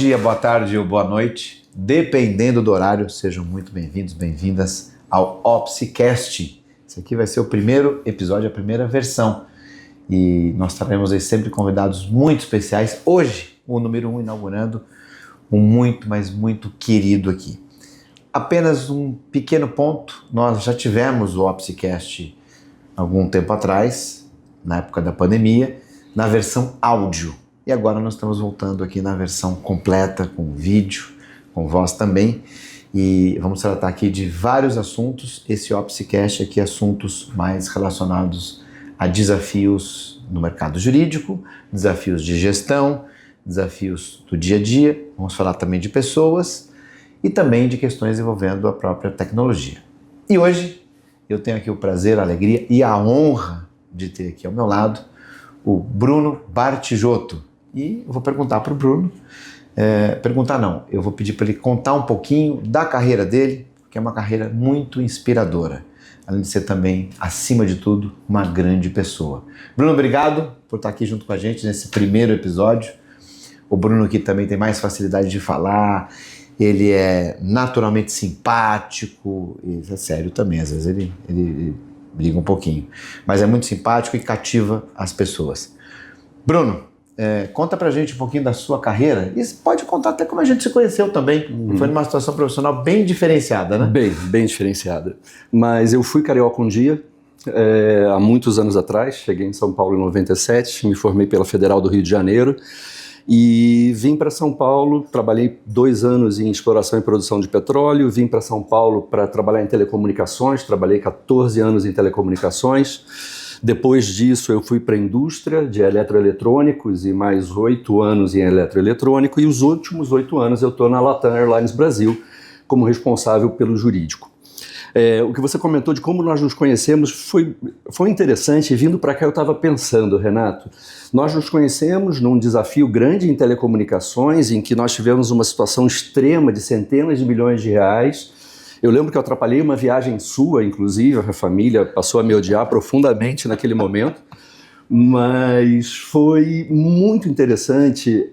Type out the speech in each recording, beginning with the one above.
dia, boa tarde ou boa noite, dependendo do horário, sejam muito bem-vindos, bem-vindas ao OpsiCast. Esse aqui vai ser o primeiro episódio, a primeira versão, e nós traremos aí sempre convidados muito especiais. Hoje, o número 1 inaugurando um muito, mas muito querido aqui. Apenas um pequeno ponto, nós já tivemos o OpsiCast algum tempo atrás, na época da pandemia, na versão áudio. E agora nós estamos voltando aqui na versão completa, com vídeo, com voz também. E vamos tratar aqui de vários assuntos. Esse OpsiCast aqui, assuntos mais relacionados a desafios no mercado jurídico, desafios de gestão, desafios do dia a dia. Vamos falar também de pessoas e também de questões envolvendo a própria tecnologia. E hoje eu tenho aqui o prazer, a alegria e a honra de ter aqui ao meu lado o Bruno Bartigiotto. E eu vou perguntar para o Bruno, eu vou pedir para ele contar um pouquinho da carreira dele, que é uma carreira muito inspiradora, além de ser também, acima de tudo, uma grande pessoa. Bruno, obrigado por estar aqui junto com a gente nesse primeiro episódio. O Bruno aqui também tem mais facilidade de falar, ele é naturalmente simpático, e é sério também, às vezes ele briga um pouquinho, mas é muito simpático e cativa as pessoas. Bruno, conta pra gente um pouquinho da sua carreira e pode contar até como a gente se conheceu também. Foi numa situação profissional bem diferenciada, né? Bem diferenciada. Mas eu fui carioca um dia, há muitos anos atrás, cheguei em São Paulo em 97, me formei pela Federal do Rio de Janeiro e vim para São Paulo, trabalhei 2 anos em exploração e produção de petróleo, vim para São Paulo para trabalhar em telecomunicações, trabalhei 14 anos em telecomunicações. Depois disso eu fui para a indústria de eletroeletrônicos e mais 8 anos em eletroeletrônico, e os últimos 8 anos eu estou na Latam Airlines Brasil como responsável pelo jurídico. O que você comentou de como nós nos conhecemos foi interessante, e vindo para cá eu estava pensando, Renato, nós nos conhecemos num desafio grande em telecomunicações, em que nós tivemos uma situação extrema de centenas de milhões de reais. Eu lembro que eu atrapalhei uma viagem sua, inclusive, a família passou a me odiar profundamente naquele momento, mas foi muito interessante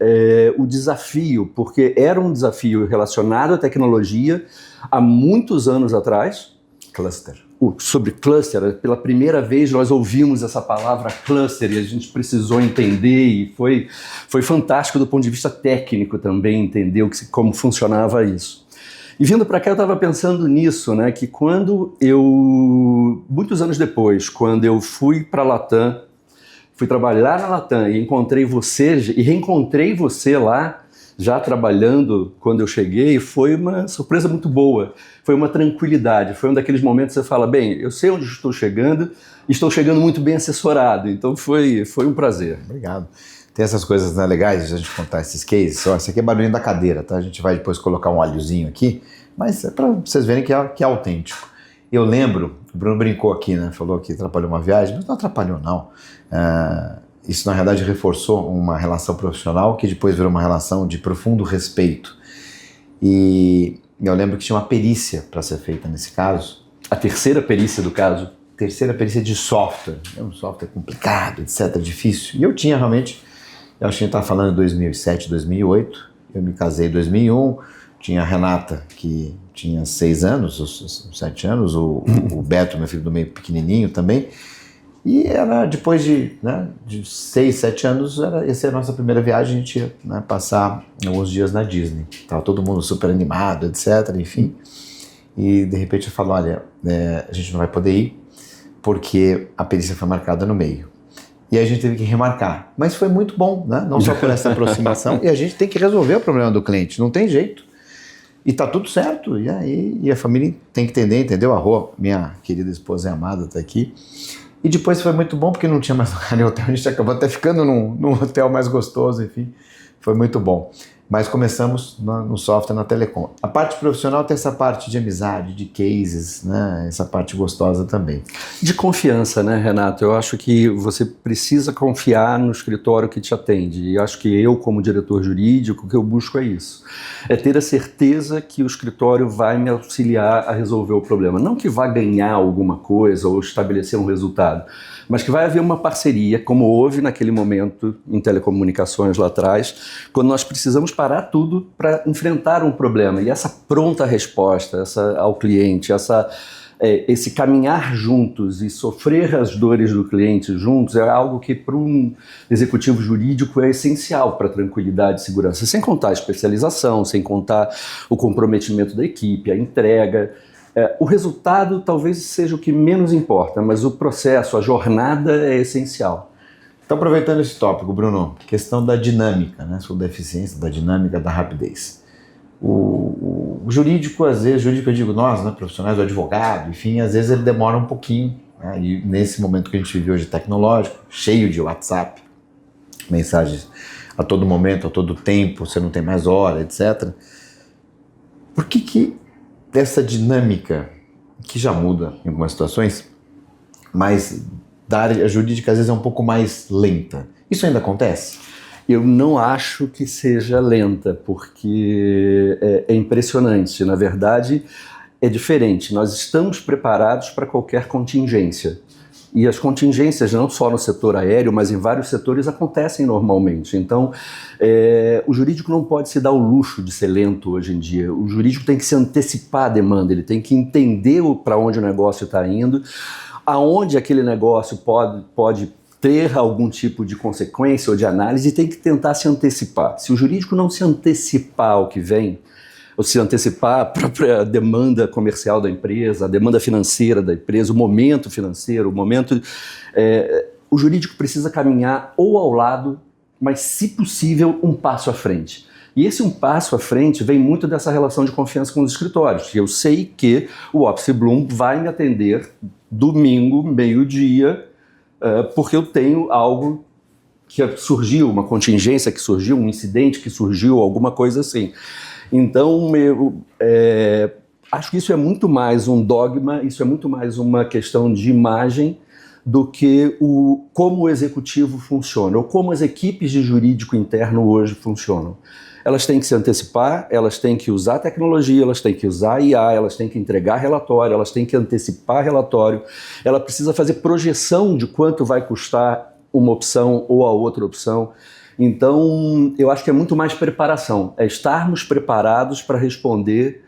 o desafio, porque era um desafio relacionado à tecnologia há muitos anos atrás. Cluster. Sobre cluster, pela primeira vez nós ouvimos essa palavra cluster e a gente precisou entender, e foi fantástico do ponto de vista técnico também entender como funcionava isso. E vindo para cá eu estava pensando nisso, né, que muitos anos depois, quando eu fui para a Latam, fui trabalhar na Latam e reencontrei você lá, já trabalhando quando eu cheguei, foi uma surpresa muito boa, foi uma tranquilidade, foi um daqueles momentos que você fala, bem, eu sei onde estou chegando muito bem assessorado, então foi um prazer. Obrigado. Tem essas coisas, né, legais de a gente contar esses cases. Esse aqui é barulhinho da cadeira, tá? A gente vai depois colocar um óleozinho aqui, mas é para vocês verem que é autêntico. Eu lembro, o Bruno brincou aqui, né? Falou que atrapalhou uma viagem, mas não atrapalhou, não. Isso, na realidade, reforçou uma relação profissional que depois virou uma relação de profundo respeito. E eu lembro que tinha uma perícia para ser feita nesse caso. A terceira perícia do caso? Terceira perícia de software. É um software complicado, etc., difícil. E eu tinha realmente... Eu acho que a gente estava falando de 2007, 2008, eu me casei em 2001, tinha a Renata, que tinha 6 anos, 7 anos, o Beto, meu filho do meio, pequenininho também, e era depois de 6, 7 anos, essa era a nossa primeira viagem, a gente ia, né, passar alguns dias na Disney, estava todo mundo super animado, etc., enfim, e de repente eu falo, olha, a gente não vai poder ir, porque a perícia foi marcada no meio. E a gente teve que remarcar. Mas foi muito bom, né? Não só por essa aproximação. E a gente tem que resolver o problema do cliente. Não tem jeito. E tá tudo certo. E a família tem que entender, entendeu? A Rô, minha querida esposa e amada, tá aqui. E depois foi muito bom, porque não tinha mais lugar em hotel. A gente acabou até ficando num hotel mais gostoso, enfim. Foi muito bom. Mas começamos no software, na telecom. A parte profissional tem essa parte de amizade, de cases, né? Essa parte gostosa também. De confiança, né, Renato? Eu acho que você precisa confiar no escritório que te atende. E acho que eu, como diretor jurídico, o que eu busco é isso. É ter a certeza que o escritório vai me auxiliar a resolver o problema. Não que vá ganhar alguma coisa ou estabelecer um resultado, mas que vai haver uma parceria, como houve naquele momento em telecomunicações lá atrás, quando nós precisamos parar tudo para enfrentar um problema. E essa pronta resposta ao cliente, esse caminhar juntos e sofrer as dores do cliente juntos é algo que para um executivo jurídico é essencial para a tranquilidade e segurança, sem contar a especialização, sem contar o comprometimento da equipe, a entrega. O resultado talvez seja o que menos importa, mas o processo, a jornada é essencial. Então, aproveitando esse tópico, Bruno, questão da dinâmica, né, sobre a eficiência, da dinâmica, da rapidez. O jurídico, às vezes, jurídico eu digo nós, né, profissionais do advogado, enfim, às vezes ele demora um pouquinho, né, e nesse momento que a gente vive hoje tecnológico, cheio de WhatsApp, mensagens a todo momento, a todo tempo, você não tem mais hora, etc. Por que essa dinâmica, que já muda em algumas situações, mas da área jurídica às vezes é um pouco mais lenta? Isso ainda acontece? Eu não acho que seja lenta, porque é impressionante. Na verdade, é diferente. Nós estamos preparados para qualquer contingência. E as contingências, não só no setor aéreo, mas em vários setores, acontecem normalmente. Então, o jurídico não pode se dar o luxo de ser lento hoje em dia. O jurídico tem que se antecipar à demanda, ele tem que entender para onde o negócio está indo, aonde aquele negócio pode ter algum tipo de consequência ou de análise, e tem que tentar se antecipar. Se o jurídico não se antecipar ao que vem, ou se antecipar a própria demanda comercial da empresa, a demanda financeira da empresa, o momento financeiro, o jurídico precisa caminhar ou ao lado, mas, se possível, um passo à frente. E esse um passo à frente vem muito dessa relação de confiança com os escritórios. Eu sei que o Office Bloom vai me atender domingo, meio-dia, porque eu tenho algo que surgiu, uma contingência que surgiu, um incidente que surgiu, alguma coisa assim. Então, acho que isso é muito mais um dogma, isso é muito mais uma questão de imagem do que como o executivo funciona, ou como as equipes de jurídico interno hoje funcionam. Elas têm que se antecipar, elas têm que usar tecnologia, elas têm que usar IA, elas têm que entregar relatório, elas têm que antecipar relatório, ela precisa fazer projeção de quanto vai custar uma opção ou a outra opção. Então, eu acho que é muito mais preparação, é estarmos preparados para responder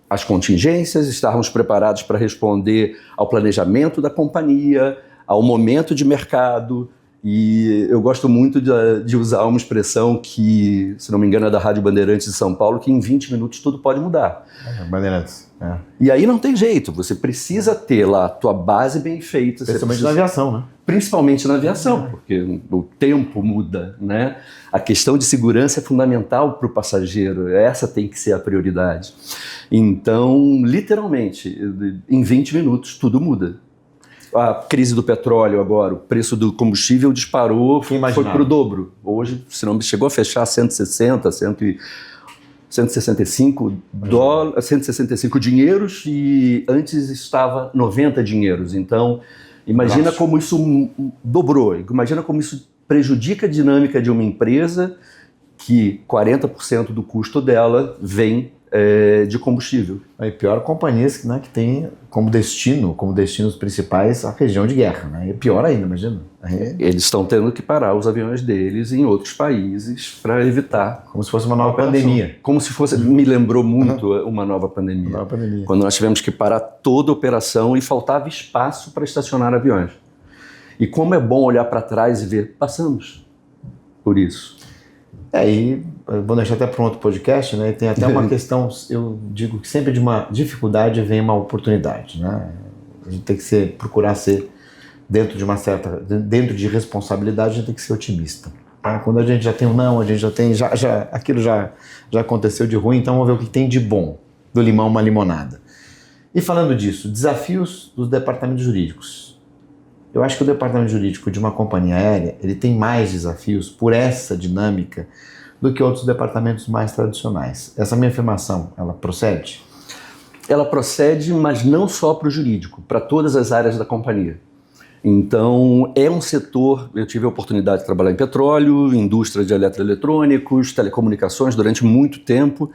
às contingências, estarmos preparados para responder ao planejamento da companhia, ao momento de mercado. E eu gosto muito de usar uma expressão que, se não me engano, é da Rádio Bandeirantes de São Paulo, que em 20 minutos tudo pode mudar. Bandeirantes. E aí não tem jeito, você precisa ter lá a tua base bem feita. Principalmente na aviação, né? Principalmente na aviação, porque o tempo muda, né? A questão de segurança é fundamental para o passageiro, essa tem que ser a prioridade. Então, literalmente, em 20 minutos tudo muda. A crise do petróleo agora, o preço do combustível disparou, foi para o dobro. Hoje, se não chegou a fechar 160, 165 dinheiros, e antes estava 90 dinheiros. Então, imagina como isso dobrou, imagina como isso prejudica a dinâmica de uma empresa que 40% do custo dela vem de combustível. E pior, companhias, né, que tem como destinos principais a região de guerra, né? E pior ainda, imagina. Eles estão tendo que parar os aviões deles em outros países para evitar. Como se fosse uma nova pandemia. Como se fosse, me lembrou muito uma nova pandemia. Quando nós tivemos que parar toda a operação e faltava espaço para estacionar aviões. E como é bom olhar para trás e ver, passamos por isso. E vou deixar até para um outro podcast, né? Tem até uma questão, eu digo que sempre de uma dificuldade vem uma oportunidade, né? A gente tem que procurar ser, dentro de responsabilidade, a gente tem que ser otimista. Tá? Quando a gente já tem um não, a gente já tem, aquilo já aconteceu de ruim, então vamos ver o que tem de bom, do limão uma limonada. E falando disso, desafios dos departamentos jurídicos. Eu acho que o departamento jurídico de uma companhia aérea, ele tem mais desafios por essa dinâmica do que outros departamentos mais tradicionais. Essa minha afirmação, ela procede? Ela procede, mas não só para o jurídico, para todas as áreas da companhia. Então, é um setor, eu tive a oportunidade de trabalhar em petróleo, indústria de eletroeletrônicos, telecomunicações durante muito tempo,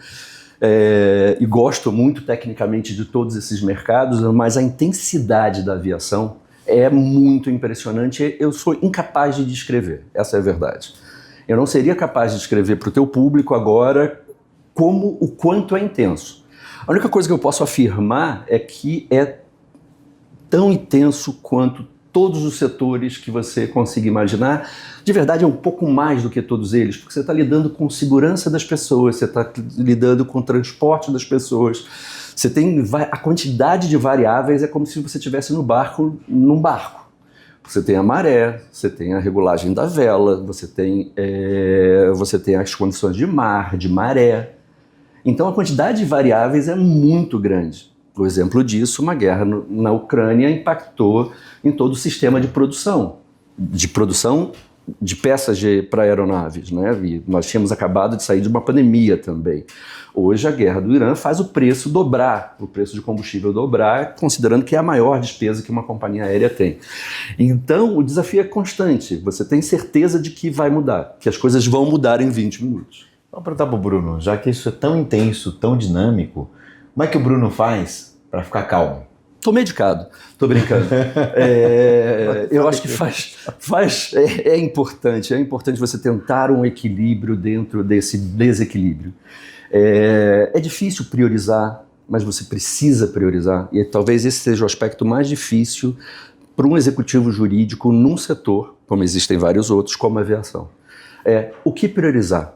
e gosto muito tecnicamente de todos esses mercados, mas a intensidade da aviação é muito impressionante, eu sou incapaz de descrever, essa é a verdade. Eu não seria capaz de descrever para o teu público agora o quanto é intenso. A única coisa que eu posso afirmar é que é tão intenso quanto todos os setores que você consiga imaginar. De verdade, é um pouco mais do que todos eles, porque você está lidando com segurança das pessoas, você está lidando com o transporte das pessoas, você tem a quantidade de variáveis, é como se você estivesse num barco. Você tem a maré, você tem a regulagem da vela, você tem as condições de mar, de maré. Então a quantidade de variáveis é muito grande. O exemplo disso, uma guerra na Ucrânia impactou em todo o sistema de produção de peças para aeronaves, né? E nós tínhamos acabado de sair de uma pandemia também. Hoje a guerra do Irã faz o preço dobrar, o preço de combustível dobrar, considerando que é a maior despesa que uma companhia aérea tem. Então o desafio é constante, você tem certeza de que vai mudar, que as coisas vão mudar em 20 minutos. Vamos perguntar para o Bruno, já que isso é tão intenso, tão dinâmico, como é que o Bruno faz para ficar calmo? Tô medicado, tô brincando. Eu acho que é importante você tentar um equilíbrio dentro desse desequilíbrio. É difícil priorizar, mas você precisa priorizar, e talvez esse seja o aspecto mais difícil para um executivo jurídico num setor, como existem vários outros, como a aviação. O que priorizar?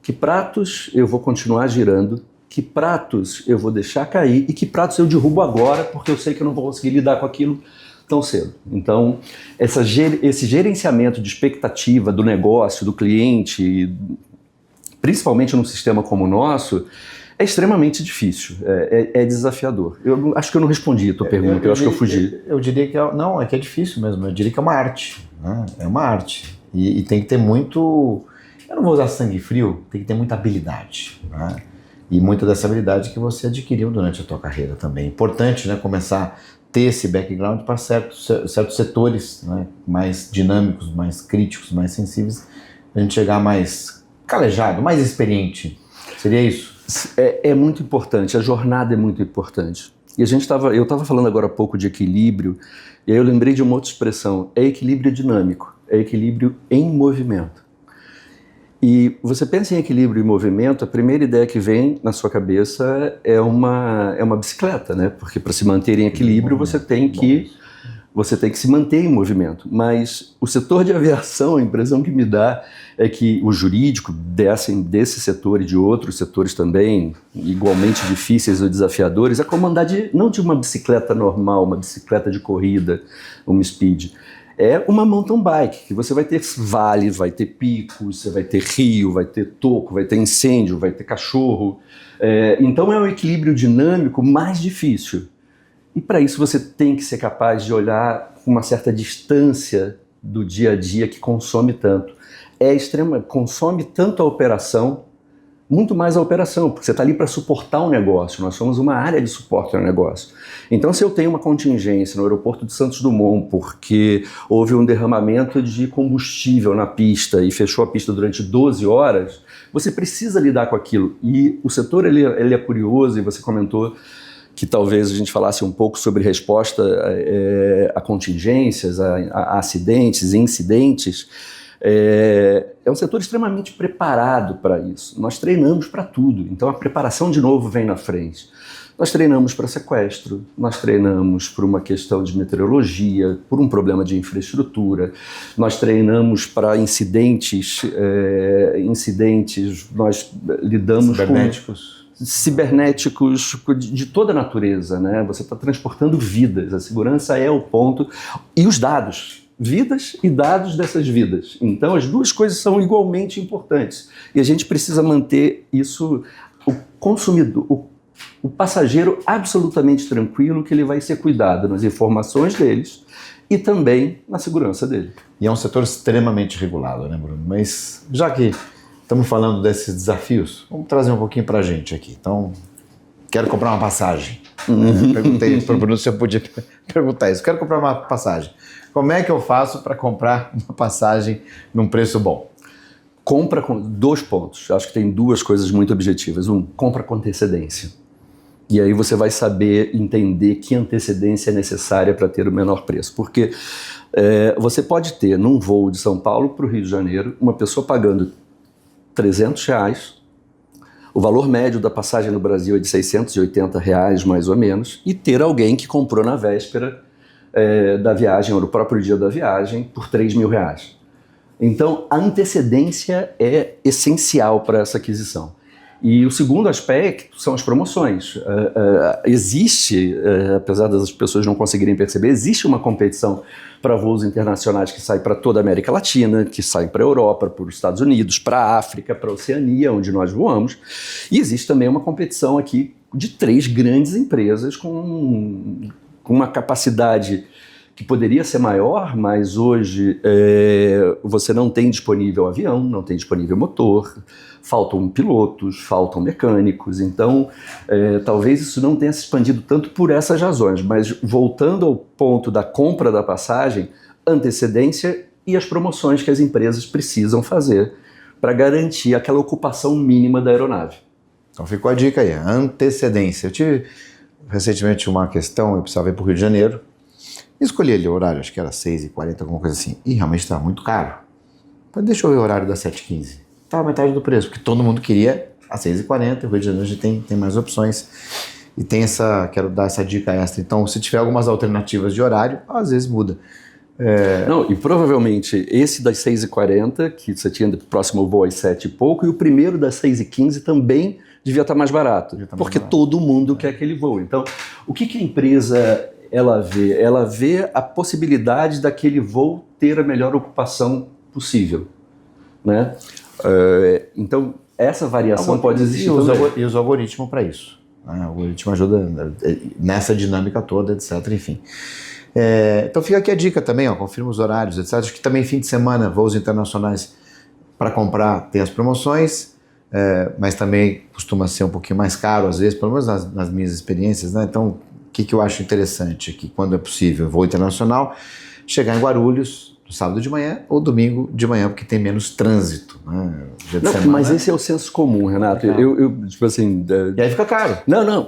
Que pratos eu vou continuar girando? Que pratos eu vou deixar cair e que pratos eu derrubo agora porque eu sei que eu não vou conseguir lidar com aquilo tão cedo. Então, esse gerenciamento de expectativa do negócio, do cliente, principalmente num sistema como o nosso, é extremamente difícil, é desafiador. Eu acho que eu não respondi a tua pergunta, eu acho que eu fugi. Eu diria que é que é difícil mesmo, eu diria que é uma arte, né? É uma arte e tem que ter muito, eu não vou usar sangue frio, tem que ter muita habilidade, né? E muita dessa habilidade que você adquiriu durante a tua carreira também. Importante, né, começar a ter esse background para certos setores, né, mais dinâmicos, mais críticos, mais sensíveis, a gente chegar mais calejado, mais experiente. Seria isso? É muito importante, a jornada é muito importante. E eu estava falando agora há pouco de equilíbrio, e aí eu lembrei de uma outra expressão, é equilíbrio dinâmico, é equilíbrio em movimento. E você pensa em equilíbrio e movimento, a primeira ideia que vem na sua cabeça é uma bicicleta, né? Porque para se manter em equilíbrio você tem que se manter em movimento. Mas o setor de aviação, a impressão que me dá é que o jurídico desse setor e de outros setores também, igualmente difíceis ou desafiadores, é como andar não de uma bicicleta normal, uma bicicleta de corrida, uma speed. É uma mountain bike, que você vai ter vale, vai ter picos, você vai ter rio, vai ter toco, vai ter incêndio, vai ter cachorro. Então é um equilíbrio dinâmico mais difícil. E para isso você tem que ser capaz de olhar com uma certa distância do dia a dia que consome tanto. Consome tanto a operação, muito mais a operação, porque você está ali para suportar o negócio, nós somos uma área de suporte ao negócio. Então, se eu tenho uma contingência no aeroporto de Santos Dumont porque houve um derramamento de combustível na pista e fechou a pista durante 12 horas, você precisa lidar com aquilo. E o setor ele é curioso, e você comentou que talvez a gente falasse um pouco sobre resposta a contingências, a acidentes e incidentes. É um setor extremamente preparado para isso. Nós treinamos para tudo, então a preparação de novo vem na frente. Nós treinamos para sequestro, nós treinamos por uma questão de meteorologia, por um problema de infraestrutura, nós treinamos para incidentes, nós lidamos cibernéticos de toda a natureza, né? Você está transportando vidas, a segurança é o ponto, e os dados. Vidas e dados dessas vidas. Então as duas coisas são igualmente importantes. E a gente precisa manter isso, o consumidor, o passageiro absolutamente tranquilo, que ele vai ser cuidado nas informações deles e também na segurança dele. E é um setor extremamente regulado, né, Bruno? Mas já que estamos falando desses desafios, vamos trazer um pouquinho para a gente aqui. Então, quero comprar uma passagem. Perguntei para o Bruno se eu podia perguntar isso. Quero comprar uma passagem. Como é que eu faço para comprar uma passagem num preço bom? Compra com 2 pontos. Acho que tem 2 coisas muito objetivas. Compra com antecedência. E aí você vai saber entender que antecedência é necessária para ter o menor preço. Porque você pode ter, num voo de São Paulo para o Rio de Janeiro, uma pessoa pagando R$300, o valor médio da passagem no Brasil é de R$680, mais ou menos, e ter alguém que comprou na véspera da viagem, ou no próprio dia da viagem, por R$3.000. Então, a antecedência é essencial para essa aquisição. E o segundo aspecto são as promoções. Existe, apesar das pessoas não conseguirem perceber, existe uma competição para voos internacionais que sai para toda a América Latina, que sai para a Europa, para os Estados Unidos, para a África, para a Oceania, onde nós voamos. E existe também uma competição aqui de 3 grandes empresas com uma capacidade que poderia ser maior, mas hoje você não tem disponível avião, não tem disponível motor, faltam pilotos, faltam mecânicos, então talvez isso não tenha se expandido tanto por essas razões, mas voltando ao ponto da compra da passagem, antecedência e as promoções que as empresas precisam fazer para garantir aquela ocupação mínima da aeronave. Então ficou a dica aí, antecedência. Eu tive recentemente uma questão, eu precisava ir para o Rio de Janeiro, escolhi ali o horário, acho que era 6h40, alguma coisa assim, e realmente estava muito caro. Mas deixa eu ver o horário das 7h15. Estava metade do preço, porque todo mundo queria às 6h40, o Rio de Janeiro já tem mais opções. E quero dar essa dica extra. Então, se tiver algumas alternativas de horário, às vezes muda. Não, e provavelmente esse das 6h40, que você tinha próximo ao voo às 7 e pouco, e o primeiro das 6h15 também devia estar mais barato, porque todo mundo quer aquele voo. Então, o que a empresa ela vê? Ela vê a possibilidade daquele voo ter a melhor ocupação possível, né? Então, essa variação pode existir e os algoritmos para isso. Né? O algoritmo ajuda nessa dinâmica toda, etc. Enfim. Então fica aqui a dica também, confirma os horários, etc. Acho que também fim de semana, voos internacionais para comprar tem as promoções, mas também costuma ser um pouquinho mais caro às vezes, pelo menos nas minhas experiências, né? Então, o que eu acho interessante é que quando é possível, voo internacional, chegar em Guarulhos no sábado de manhã ou domingo de manhã, porque tem menos trânsito, né? Mas esse é o senso comum, Renato. Eu tipo assim... E aí fica caro. Não,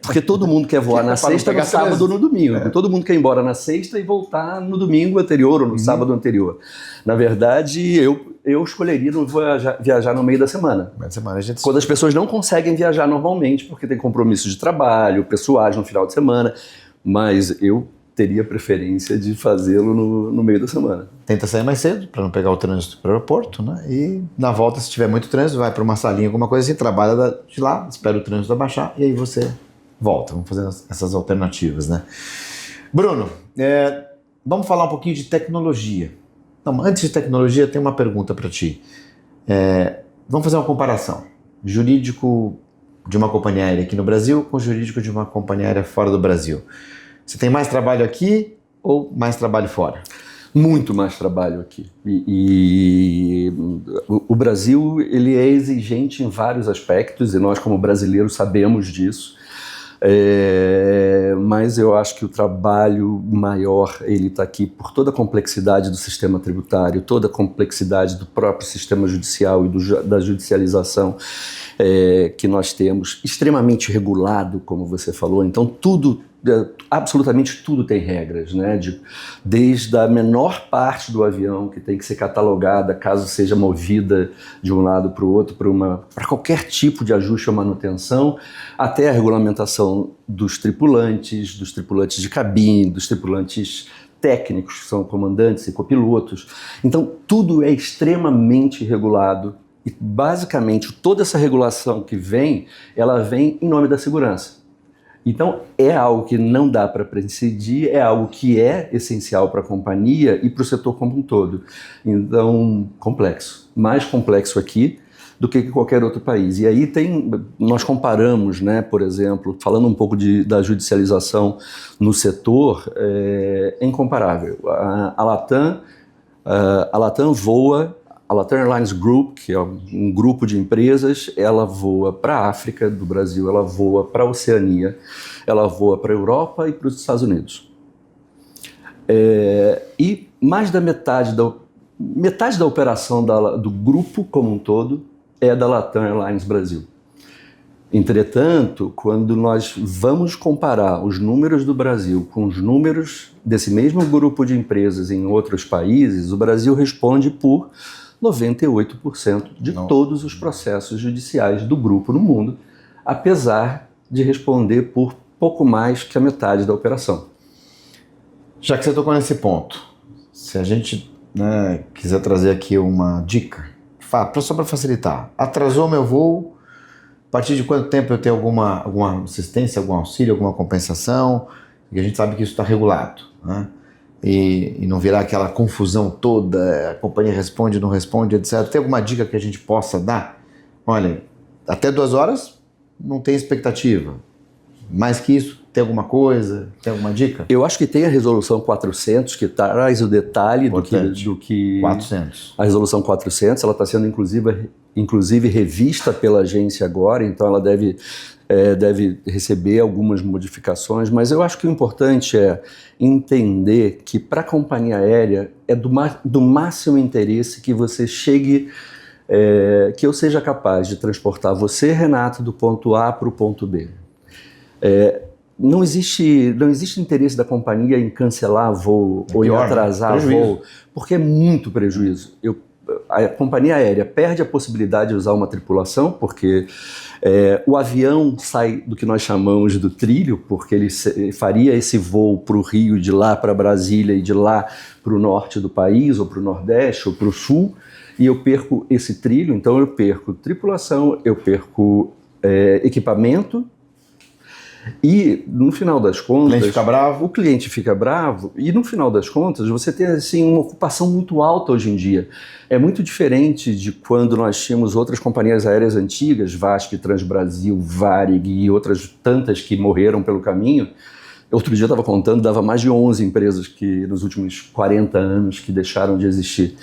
porque todo mundo quer voar na sexta, no sábado ou no domingo. Todo mundo quer ir embora na sexta e voltar no domingo anterior ou no sábado anterior. Na verdade, eu escolheria não viajar no meio da semana. Quando as pessoas não conseguem viajar normalmente, porque tem compromisso de trabalho, pessoais no final de semana, mas eu teria preferência de fazê-lo no meio da semana. Tenta sair mais cedo, para não pegar o trânsito para o aeroporto, né? E na volta, se tiver muito trânsito, vai para uma salinha, alguma coisa assim, trabalha de lá, espera o trânsito abaixar e aí você volta. Vamos fazer essas alternativas, né? Bruno, vamos falar um pouquinho de tecnologia. Não, antes de tecnologia, tem uma pergunta para ti. Vamos fazer uma comparação. Jurídico de uma companhia aérea aqui no Brasil com o jurídico de uma companhia aérea fora do Brasil. Você tem mais trabalho aqui ou mais trabalho fora? Muito mais trabalho aqui. E o Brasil ele é exigente em vários aspectos e nós como brasileiros sabemos disso. Mas eu acho que o trabalho maior ele está aqui por toda a complexidade do sistema tributário, toda a complexidade do próprio sistema judicial e da judicialização que nós temos, extremamente regulado, como você falou. Então absolutamente tudo tem regras, né? Desde a menor parte do avião que tem que ser catalogada caso seja movida de um lado para o outro para qualquer tipo de ajuste ou manutenção, até a regulamentação dos tripulantes de cabine, dos tripulantes técnicos, que são comandantes e copilotos. Então tudo é extremamente regulado e basicamente toda essa regulação que ela vem em nome da segurança. Então, é algo que não dá para prescindir, é algo que é essencial para a companhia e para o setor como um todo. Então, complexo. Mais complexo aqui do que em qualquer outro país. E aí nós comparamos, né, por exemplo, falando um pouco da judicialização no setor, é incomparável. A Latam voa, a Latam Airlines Group, que é um grupo de empresas, ela voa para a África do Brasil, ela voa para a Oceania, ela voa para a Europa e para os Estados Unidos. E mais da metade da operação do grupo como um todo é da Latam Airlines Brasil. Entretanto, quando nós vamos comparar os números do Brasil com os números desse mesmo grupo de empresas em outros países, o Brasil responde por 98% de todos os processos judiciais do grupo no mundo, apesar de responder por pouco mais que a metade da operação. Já que você tocou nesse ponto, se a gente quiser trazer aqui uma dica, só para facilitar, atrasou meu voo, a partir de quanto tempo eu tenho alguma assistência, algum auxílio, alguma compensação? E a gente sabe que isso está regulado, né? E não virar aquela confusão toda, a companhia responde, não responde, etc. Tem alguma dica que a gente possa dar? Olha, até 2 horas não tem expectativa. Mais que isso, tem alguma coisa? Tem alguma dica? Eu acho que tem a resolução 400 que traz o detalhe do que 400. A resolução 400, ela está sendo inclusive revista pela agência agora, então ela deve receber algumas modificações, mas eu acho que o importante é entender que para a companhia aérea é do máximo interesse que você chegue, que eu seja capaz de transportar você, Renato, do ponto A para o ponto B. Não existe interesse da companhia em cancelar voo ou em atrasar voo, porque é muito prejuízo. A companhia aérea perde a possibilidade de usar uma tripulação, porque o avião sai do que nós chamamos do trilho, porque ele faria esse voo para o Rio, de lá para Brasília e de lá para o norte do país, ou para o Nordeste, ou para o Sul, e eu perco esse trilho, então eu perco tripulação, eu perco equipamento, e no final das contas, o cliente fica bravo, e no final das contas você tem assim, uma ocupação muito alta hoje em dia. É muito diferente de quando nós tínhamos outras companhias aéreas antigas, Vasco, Transbrasil, Varig e outras tantas que morreram pelo caminho. Outro dia eu estava contando, dava mais de 11 empresas que nos últimos 40 anos que deixaram de existir.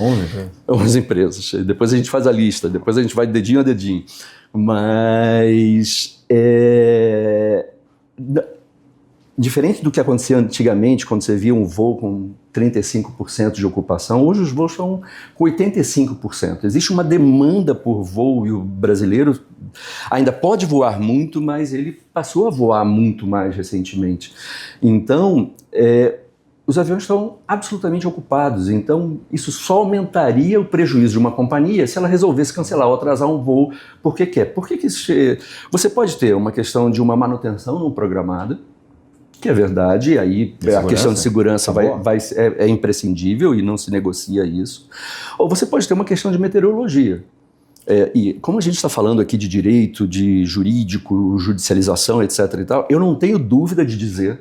11 empresas. Depois a gente faz a lista, depois a gente vai dedinho a dedinho. Mas diferente do que acontecia antigamente, quando você via um voo com 35% de ocupação, hoje os voos estão com 85%. Existe uma demanda por voo e o brasileiro ainda pode voar muito, mas ele passou a voar muito mais recentemente. Então, os aviões estão absolutamente ocupados, então isso só aumentaria o prejuízo de uma companhia se ela resolvesse cancelar ou atrasar um voo porque quer. Você pode ter uma questão de uma manutenção não programada, que é verdade, e aí a questão de segurança é imprescindível e não se negocia isso. Ou você pode ter uma questão de meteorologia. E como a gente está falando aqui de direito, de jurídico, judicialização, etc. e tal, eu não tenho dúvida de dizer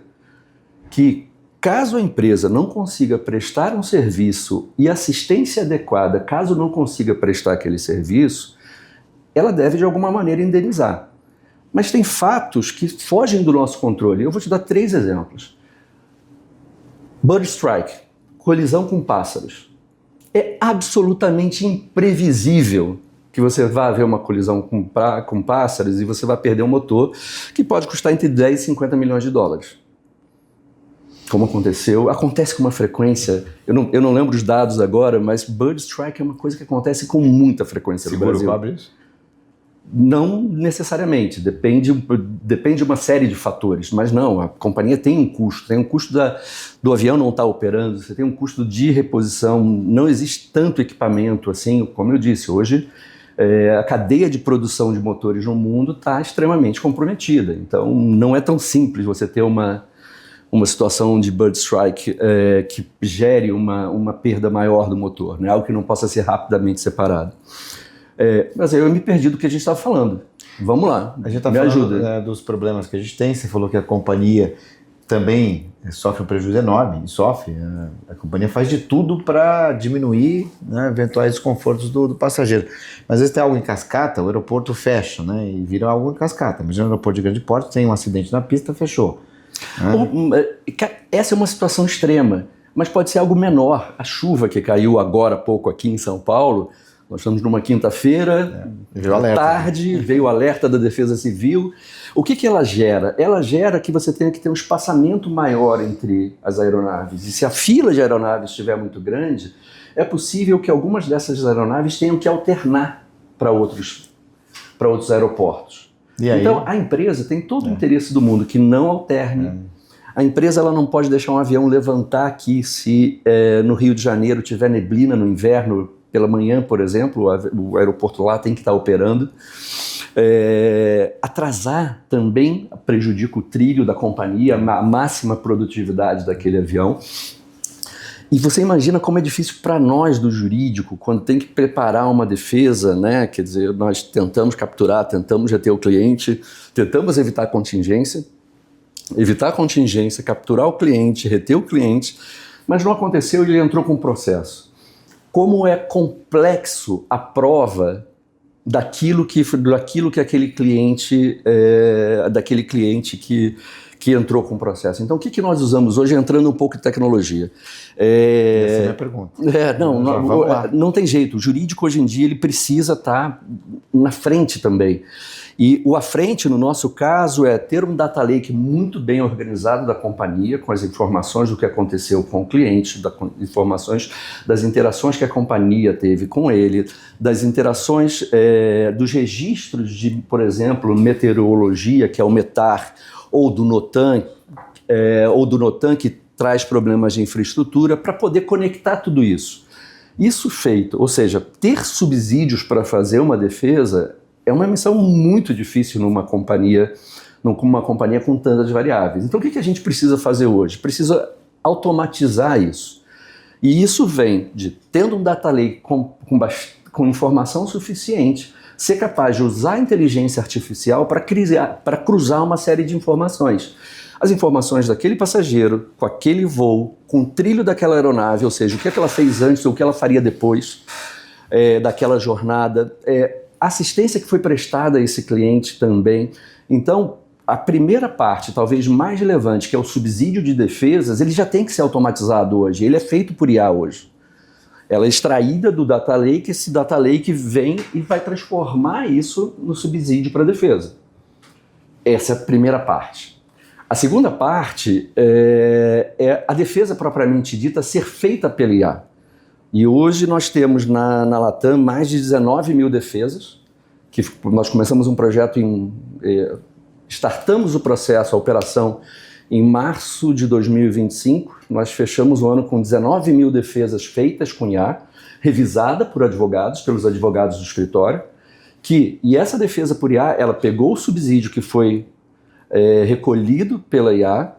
que caso a empresa não consiga prestar um serviço e assistência adequada, caso não consiga prestar aquele serviço, ela deve de alguma maneira indenizar. Mas tem fatos que fogem do nosso controle. Eu vou te dar 3 exemplos. Bird strike, colisão com pássaros. É absolutamente imprevisível que você vá ver uma colisão com pássaros e você vai perder um motor que pode custar entre 10 e 50 milhões de dólares. Como acontece com uma frequência, eu não lembro os dados agora, mas bird strike é uma coisa que acontece com muita frequência no Brasil. Seguro cobre isso? Não necessariamente, depende de uma série de fatores, mas não, a companhia tem um custo do avião não estar operando, você tem um custo de reposição, não existe tanto equipamento assim, como eu disse, hoje a cadeia de produção de motores no mundo está extremamente comprometida, então não é tão simples você ter uma situação de bird strike que gere uma perda maior do motor, né? Algo que não possa ser rapidamente separado. Mas eu me perdi do que a gente estava falando. Vamos lá, a gente está falando dos problemas que a gente tem. Você falou que a companhia também sofre um prejuízo enorme, e sofre. A companhia faz de tudo para diminuir, né, eventuais desconfortos do passageiro. Mas às vezes tem algo em cascata, o aeroporto fecha, né, e vira algo em cascata. Imagina um aeroporto de grande porte, tem um acidente na pista, fechou. Essa é uma situação extrema, mas pode ser algo menor. A chuva que caiu agora há pouco aqui em São Paulo, nós estamos numa quinta-feira, tarde, veio o alerta da Defesa Civil. O que ela gera? Ela gera que você tenha que ter um espaçamento maior entre as aeronaves. E se a fila de aeronaves estiver muito grande, é possível que algumas dessas aeronaves tenham que alternar para outros aeroportos. E aí? Então, a empresa tem todo o interesse do mundo que não alterne. A empresa ela não pode deixar um avião levantar aqui se no Rio de Janeiro tiver neblina no inverno, pela manhã, por exemplo, o aeroporto lá tem que estar operando. Atrasar também prejudica o trilho da companhia, a máxima produtividade daquele avião. E você imagina como é difícil para nós do jurídico, quando tem que preparar uma defesa, né? Quer dizer, nós tentamos capturar, tentamos reter o cliente, tentamos evitar a contingência, capturar o cliente, reter o cliente, mas não aconteceu e ele entrou com um processo. Como é complexo a prova daquilo que aquele cliente, daquele cliente que entrou com o processo. Então, o que nós usamos hoje, entrando um pouco de tecnologia? Essa é a minha pergunta. Não tem jeito. O jurídico, hoje em dia, ele precisa estar na frente também. E o à frente, no nosso caso, é ter um data lake muito bem organizado da companhia, com as informações do que aconteceu com o cliente, informações das interações que a companhia teve com ele, das interações dos registros de, por exemplo, meteorologia, que é o METAR, ou do NOTAM, que traz problemas de infraestrutura, para poder conectar tudo isso. Isso feito, ou seja, ter subsídios para fazer uma defesa é uma missão muito difícil numa companhia com tantas variáveis. Então o que a gente precisa fazer hoje? Precisa automatizar isso. E isso vem de, tendo um data lake com informação suficiente, ser capaz de usar a inteligência artificial para cruzar uma série de informações. As informações daquele passageiro, com aquele voo, com o trilho daquela aeronave, ou seja, o que ela fez antes ou o que ela faria depois daquela jornada, a assistência que foi prestada a esse cliente também. Então, a primeira parte, talvez mais relevante, que é o subsídio de defesas, ele já tem que ser automatizado hoje, ele é feito por IA hoje. Ela é extraída do data lake, esse data lake vem e vai transformar isso no subsídio para a defesa. Essa é a primeira parte. A segunda parte é a defesa propriamente dita ser feita pela IA. E hoje nós temos na Latam mais de 19 mil defesas, que nós começamos um projeto startamos o processo, a operação, em março de 2025, nós fechamos o ano com 19 mil defesas feitas com IA, revisada por advogados, pelos advogados do escritório, e essa defesa por IA, ela pegou o subsídio que foi recolhido pela IA,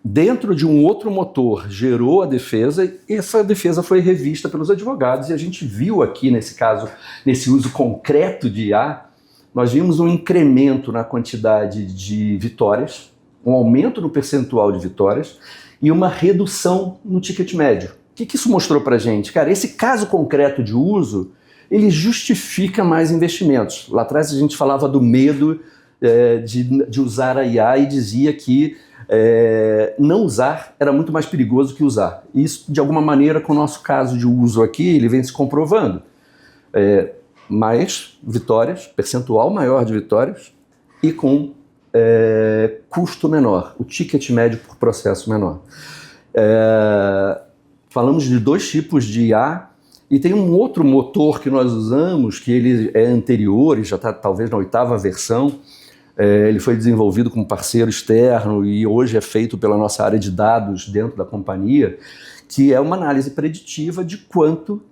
dentro de um outro motor, gerou a defesa, e essa defesa foi revista pelos advogados, e a gente viu aqui, nesse caso, nesse uso concreto de IA, nós vimos um incremento na quantidade de vitórias, um aumento no percentual de vitórias e uma redução no ticket médio. O que isso mostrou para a gente? Cara, esse caso concreto de uso, ele justifica mais investimentos. Lá atrás a gente falava do medo de usar a IA e dizia que não usar era muito mais perigoso que usar. Isso, de alguma maneira, com o nosso caso de uso aqui, ele vem se comprovando. Mais vitórias, percentual maior de vitórias e com custo menor, o ticket médio por processo menor. Falamos de dois tipos de IA e tem um outro motor que nós usamos, que ele é anterior e já está talvez na 8ª versão. Ele foi desenvolvido com um parceiro externo e hoje é feito pela nossa área de dados dentro da companhia, que é uma análise preditiva de quanto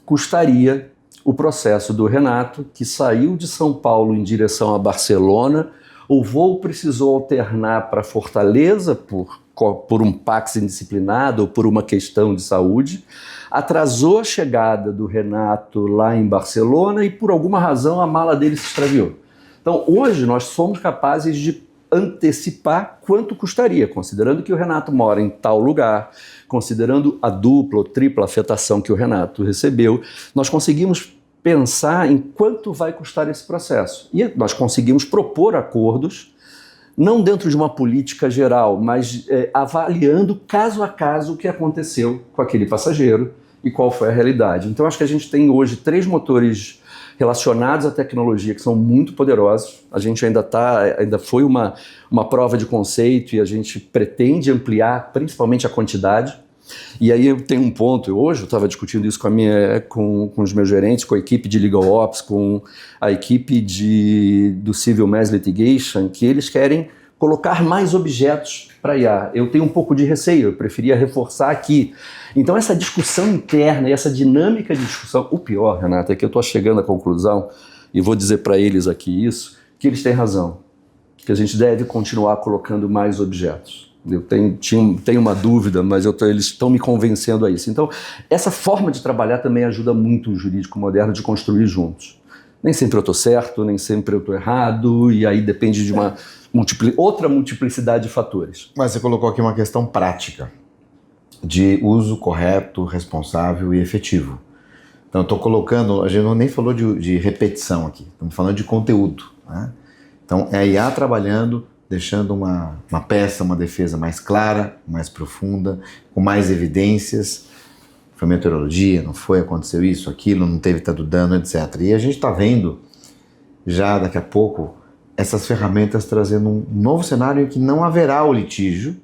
custaria o processo do Renato, que saiu de São Paulo em direção a Barcelona. O voo precisou alternar para Fortaleza por um Pax indisciplinado ou por uma questão de saúde, atrasou a chegada do Renato lá em Barcelona e por alguma razão a mala dele se extraviou. Então hoje nós somos capazes de antecipar quanto custaria, considerando que o Renato mora em tal lugar, considerando a dupla ou tripla afetação que o Renato recebeu, nós conseguimos pensar em quanto vai custar esse processo. E nós conseguimos propor acordos, não dentro de uma política geral, mas avaliando caso a caso o que aconteceu com aquele passageiro e qual foi a realidade. Então acho que a gente tem hoje 3 motores relacionados à tecnologia que são muito poderosos. A gente ainda foi uma prova de conceito e a gente pretende ampliar principalmente a quantidade. E aí eu tenho um ponto, hoje eu estava discutindo isso com os meus gerentes, com a equipe de Legal Ops, com a equipe do Civil Mass Litigation, que eles querem colocar mais objetos para IA. Eu tenho um pouco de receio, eu preferia reforçar aqui. Então essa discussão interna e essa dinâmica de discussão, o pior, Renata, é que eu estou chegando à conclusão, e vou dizer para eles aqui isso, que eles têm razão, que a gente deve continuar colocando mais objetos. Eu tenho uma dúvida, mas eles estão me convencendo a isso. Então, essa forma de trabalhar também ajuda muito o jurídico moderno de construir juntos. Nem sempre eu estou certo, nem sempre eu estou errado, e aí depende de uma outra multiplicidade de fatores. Mas você colocou aqui uma questão prática, de uso correto, responsável e efetivo. Então, eu estou colocando, a gente nem falou de repetição aqui, estamos falando de conteúdo, né? Então, é a IA trabalhando, deixando uma peça, uma defesa mais clara, mais profunda, com mais evidências. Foi meteorologia, não foi, aconteceu isso, aquilo, não teve tanto dano, etc. E a gente está vendo, já daqui a pouco, essas ferramentas trazendo um novo cenário em que não haverá o litígio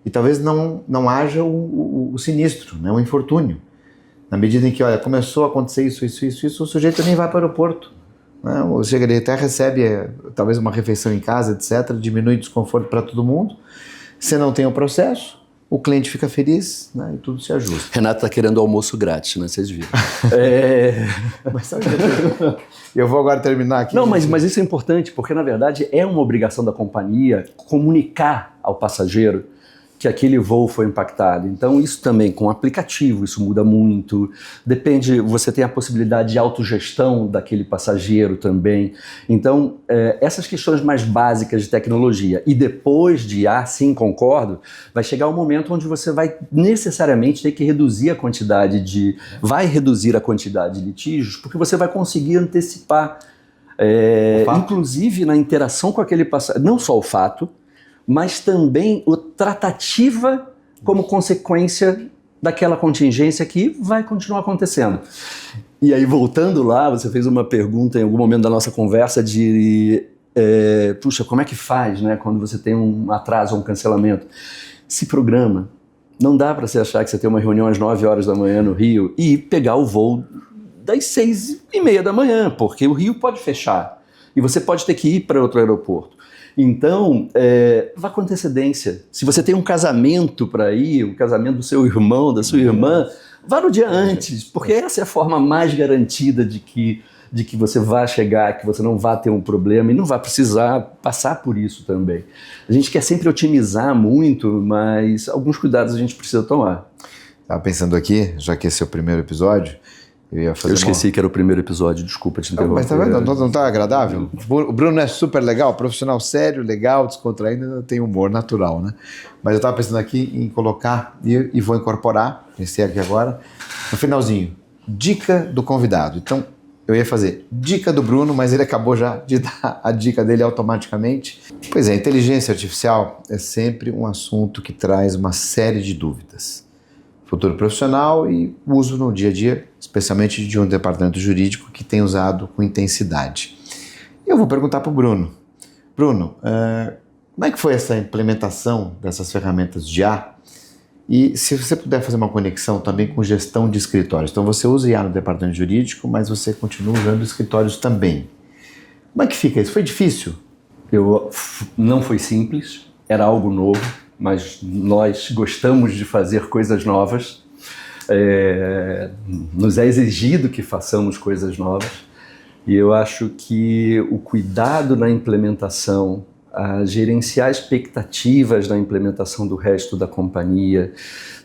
e talvez não haja o sinistro, né, o infortúnio. Na medida em que, olha, começou a acontecer isso, o sujeito nem vai para o aeroporto. Ou seja, ele até recebe talvez uma refeição em casa, etc., diminui o desconforto para todo mundo. Você não tem o processo, o cliente fica feliz, né, e tudo se ajusta. Renato está querendo almoço grátis, né? Vocês viram. Mas sabe, eu vou agora terminar aqui. Não, mas isso é importante, porque na verdade é uma obrigação da companhia comunicar ao passageiro que aquele voo foi impactado. Então isso também, com o aplicativo, isso muda muito. Depende, você tem a possibilidade de autogestão daquele passageiro também. Então, essas questões mais básicas de tecnologia. E depois de IA, sim, concordo, vai chegar um momento onde você vai necessariamente ter que reduzir a quantidade de litígios, porque você vai conseguir antecipar, inclusive na interação com aquele passageiro, não só o fato, mas também a tratativa como consequência daquela contingência que vai continuar acontecendo. E aí, voltando lá, você fez uma pergunta em algum momento da nossa conversa de puxa, como é que faz, né, quando você tem um atraso ou um cancelamento? Se programa. Não dá para você achar que você tem uma reunião às 9 horas da manhã no Rio e pegar o voo das 6:30 da manhã, porque o Rio pode fechar e você pode ter que ir para outro aeroporto. Então, vá com antecedência. Se você tem um casamento para ir, o casamento do seu irmão, da sua irmã, vá no dia antes, porque essa é a forma mais garantida de que você vai chegar, que você não vai ter um problema e não vai precisar passar por isso também. A gente quer sempre otimizar muito, mas alguns cuidados a gente precisa tomar. Estava pensando aqui, já que esse é o primeiro episódio, eu esqueci que era o primeiro episódio, desculpa te interromper. Mas tá vendo? Não está agradável? O Bruno é super legal, profissional sério, legal, descontraído, tem humor natural, né? Mas eu estava pensando aqui em colocar, e vou incorporar, pensei aqui agora, no finalzinho, dica do convidado. Então, eu ia fazer dica do Bruno, mas ele acabou já de dar a dica dele automaticamente. Pois é, inteligência artificial é sempre um assunto que traz uma série de dúvidas. Futuro profissional e uso no dia a dia, especialmente de um departamento jurídico que tem usado com intensidade. Eu vou perguntar para o Bruno. Bruno, como é que foi essa implementação dessas ferramentas de IA? E se você puder fazer uma conexão também com gestão de escritórios. Então você usa IA no departamento jurídico, mas você continua usando escritórios também. Como é que fica isso? Foi difícil? Não foi simples, era algo novo, mas nós gostamos de fazer coisas novas. Nos é exigido que façamos coisas novas. E eu acho que o cuidado na implementação, a gerenciar expectativas na implementação do resto da companhia,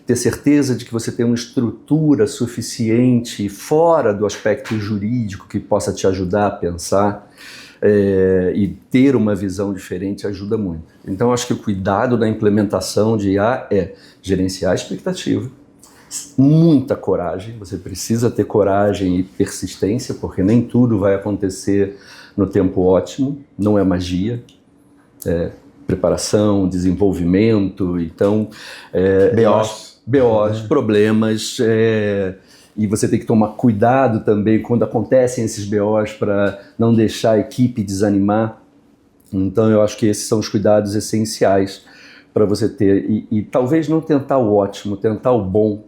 ter certeza de que você tem uma estrutura suficiente fora do aspecto jurídico que possa te ajudar a pensar e ter uma visão diferente ajuda muito. Então, acho que o cuidado na implementação de IA é gerenciar a expectativa, muita coragem, você precisa ter coragem e persistência, porque nem tudo vai acontecer no tempo ótimo, não é magia. Preparação, desenvolvimento, então BOs, problemas, e você tem que tomar cuidado também quando acontecem esses BOs para não deixar a equipe desanimar. Então eu acho que esses são os cuidados essenciais para você ter, e talvez não tentar o ótimo, tentar o bom,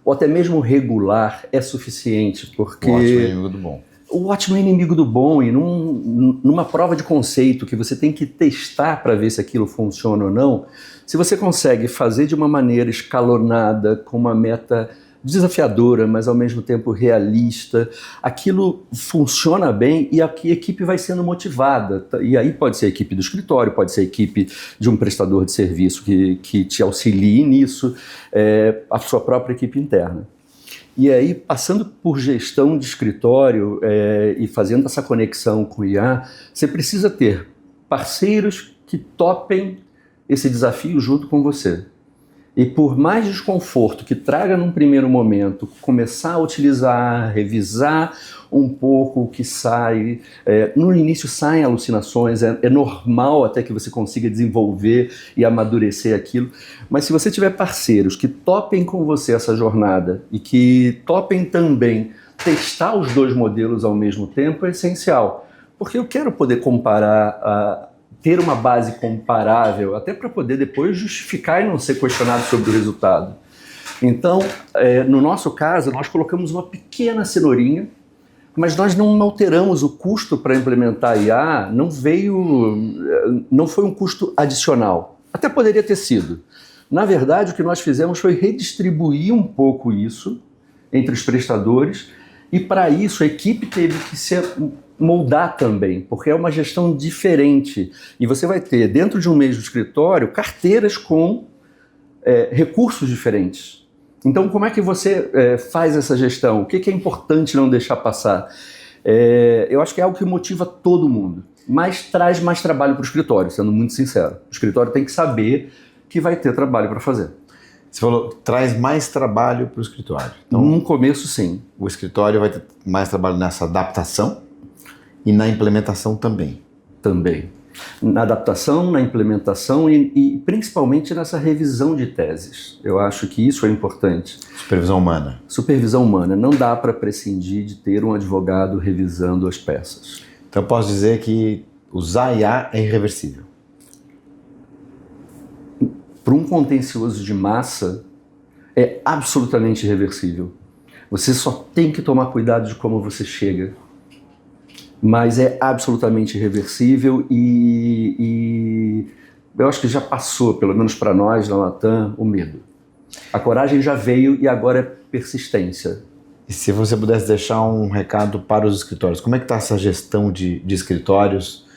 ou até mesmo o regular é suficiente, porque... O ótimo é inimigo do bom. O ótimo é inimigo do bom, e numa prova de conceito que você tem que testar para ver se aquilo funciona ou não, se você consegue fazer de uma maneira escalonada, com uma meta desafiadora, mas ao mesmo tempo realista, aquilo funciona bem e a equipe vai sendo motivada. E aí pode ser a equipe do escritório, pode ser a equipe de um prestador de serviço que te auxilie nisso, a sua própria equipe interna. E aí, passando por gestão de escritório e fazendo essa conexão com o IA, você precisa ter parceiros que topem esse desafio junto com você. E por mais desconforto que traga num primeiro momento, começar a utilizar, revisar um pouco o que sai, no início saem alucinações, é normal até que você consiga desenvolver e amadurecer aquilo, mas se você tiver parceiros que topem com você essa jornada e que topem também testar os dois modelos ao mesmo tempo é essencial, porque eu quero poder comparar ter uma base comparável, até para poder depois justificar e não ser questionado sobre o resultado. Então, no nosso caso, nós colocamos uma pequena cenourinha, mas nós não alteramos o custo para implementar a IA, não foi um custo adicional. Até poderia ter sido. Na verdade, o que nós fizemos foi redistribuir um pouco isso entre os prestadores, e para isso a equipe teve que se moldar também, porque é uma gestão diferente. E você vai ter, dentro de um mesmo escritório, carteiras com recursos diferentes. Então, como é que você faz essa gestão? O que é importante não deixar passar? Eu acho que é algo que motiva todo mundo, mas traz mais trabalho para o escritório, sendo muito sincero. O escritório tem que saber que vai ter trabalho para fazer. Você falou, traz mais trabalho para o escritório. Então, no começo, sim. O escritório vai ter mais trabalho nessa adaptação e na implementação também. Também. Na adaptação, na implementação e principalmente nessa revisão de teses. Eu acho que isso é importante. Supervisão humana. Supervisão humana. Não dá para prescindir de ter um advogado revisando as peças. Então eu posso dizer que usar IA é irreversível. Para um contencioso de massa, é absolutamente irreversível. Você só tem que tomar cuidado de como você chega. Mas é absolutamente irreversível e eu acho que já passou, pelo menos para nós na Latam, o medo. A coragem já veio e agora é persistência. E se você pudesse deixar um recado para os escritórios, como é que está essa gestão de escritórios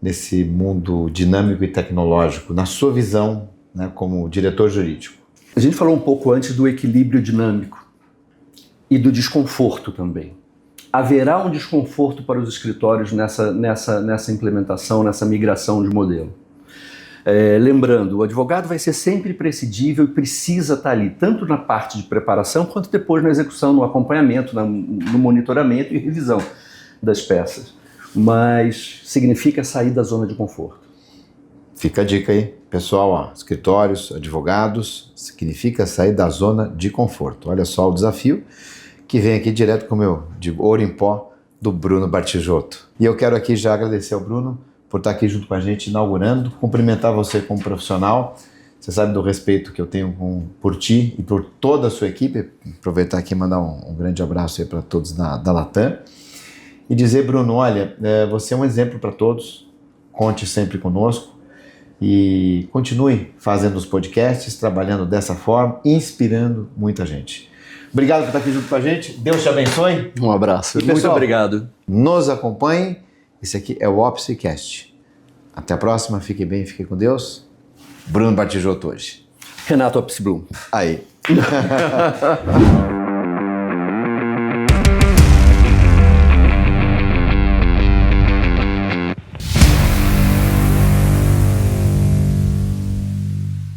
nesse mundo dinâmico e tecnológico, na sua visão, né, como diretor jurídico? A gente falou um pouco antes do equilíbrio dinâmico e do desconforto também. Haverá um desconforto para os escritórios nessa implementação, nessa migração de modelo. Lembrando, o advogado vai ser sempre prescindível e precisa estar ali, tanto na parte de preparação, quanto depois na execução, no acompanhamento, no monitoramento e revisão das peças. Mas significa sair da zona de conforto. Fica a dica aí, pessoal, ó, escritórios, advogados, significa sair da zona de conforto. Olha só o desafio que vem aqui direto com o meu, de ouro em pó, do Bruno Bartigiotto. E eu quero aqui já agradecer ao Bruno por estar aqui junto com a gente, inaugurando, cumprimentar você como profissional. Você sabe do respeito que eu tenho por ti e por toda a sua equipe. Aproveitar aqui e mandar um grande abraço aí para todos da Latam. E dizer, Bruno, olha, você é um exemplo para todos, conte sempre conosco e continue fazendo os podcasts, trabalhando dessa forma, inspirando muita gente. Obrigado por estar aqui junto com a gente. Deus te abençoe. Um abraço. E, pessoal, muito obrigado. Nos acompanhem. Esse aqui é o OpsiCast. Até a próxima. Fiquem bem, fiquem com Deus. Bruno Bartigiotto hoje. Renato Opsblum. Aí.